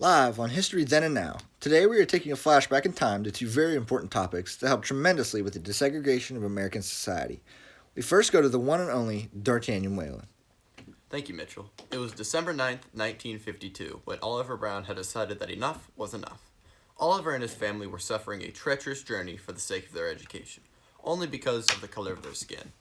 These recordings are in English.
Live on History Then and Now. Today we are taking a flashback in time to two very important topics that helped tremendously with the desegregation of American society. We first go to the one and only D'Artagnan Whalen. Thank you, Mitchell. It was December 9th, 1952, when Oliver Brown had decided that enough was enough. Oliver and his family were suffering a treacherous journey for the sake of their education, only because of the color of their skin.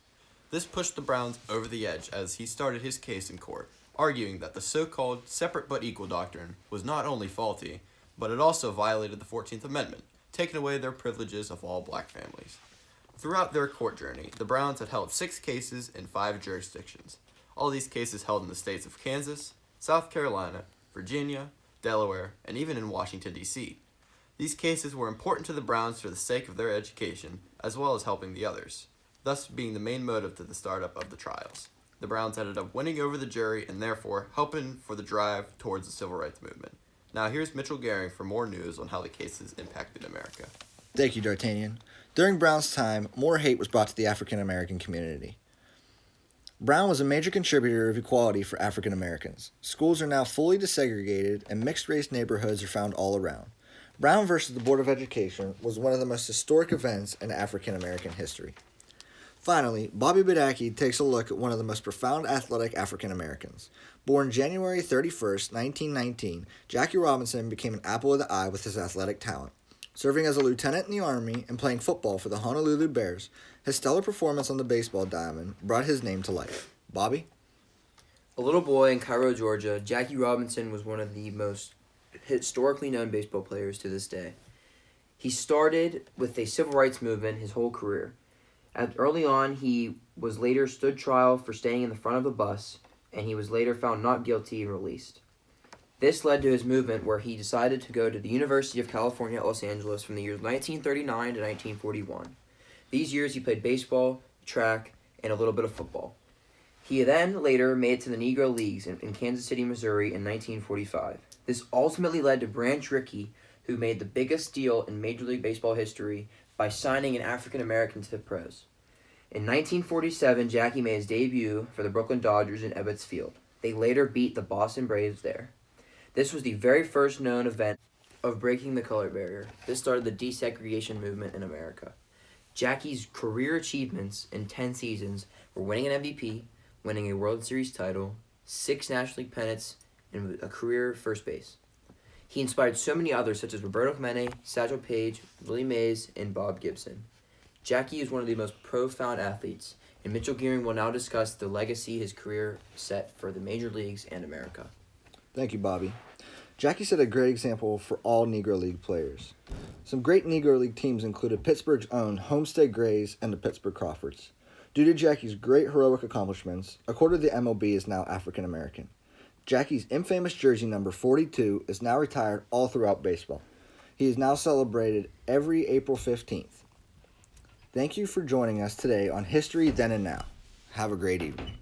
This pushed the Browns over the edge as he started his case in court, arguing that the so-called separate but equal doctrine was not only faulty, but it also violated the 14th Amendment, taking away their privileges of all black families. Throughout their court journey, the Browns had held 6 cases in 5 jurisdictions. All these cases held in the states of Kansas, South Carolina, Virginia, Delaware, and even in Washington, D.C. These cases were important to the Browns for the sake of their education, as well as helping the others, thus being the main motive to the startup of the trials. The Browns ended up winning over the jury and therefore helping for the drive towards the civil rights movement. Now here's Mitchell Gehring for more news on how the cases impacted America. Thank you, D'Artagnan. During Brown's time, more hate was brought to the African American community. Brown was a major contributor of equality for African Americans. Schools are now fully desegregated and mixed-race neighborhoods are found all around. Brown versus the Board of Education was one of the most historic events in African American history. Finally, Bobby Badaki takes a look at one of the most profound athletic African Americans. Born January 31st, 1919, Jackie Robinson became an apple of the eye with his athletic talent. Serving as a lieutenant in the Army and playing football for the Honolulu Bears, his stellar performance on the baseball diamond brought his name to life. Bobby? A little boy in Cairo, Georgia, Jackie Robinson was one of the most historically known baseball players to this day. He started with the civil rights movement his whole career. Early on, he was later stood trial for staying in the front of a bus, and he was later found not guilty and released. This led to his movement where he decided to go to the University of California at Los Angeles from the years 1939 to 1941. These years he played baseball, track, and a little bit of football. He then later made it to the Negro Leagues in Kansas City, Missouri in 1945. This ultimately led to Branch Rickey, who made the biggest deal in Major League Baseball history by signing an African American to the pros. In 1947, Jackie made his debut for the Brooklyn Dodgers in Ebbets Field. They later beat the Boston Braves there. This was the very first known event of breaking the color barrier. This started the desegregation movement in America. Jackie's career achievements in 10 seasons were winning an MVP, winning a World Series title, 6 National League pennants, and a career first base. He inspired so many others such as Roberto Clemente, Satchel Paige, Willie Mays, and Bob Gibson. Jackie is one of the most profound athletes, and Mitchell Gehring will now discuss the legacy his career set for the major leagues and America. Thank you, Bobby. Jackie set a great example for all Negro League players. Some great Negro League teams included Pittsburgh's own Homestead Grays and the Pittsburgh Crawfords. Due to Jackie's great heroic accomplishments, a quarter of the MLB is now African American. Jackie's infamous jersey number 42 is now retired all throughout baseball. He is now celebrated every April 15th. Thank you for joining us today on History Then and Now. Have a great evening.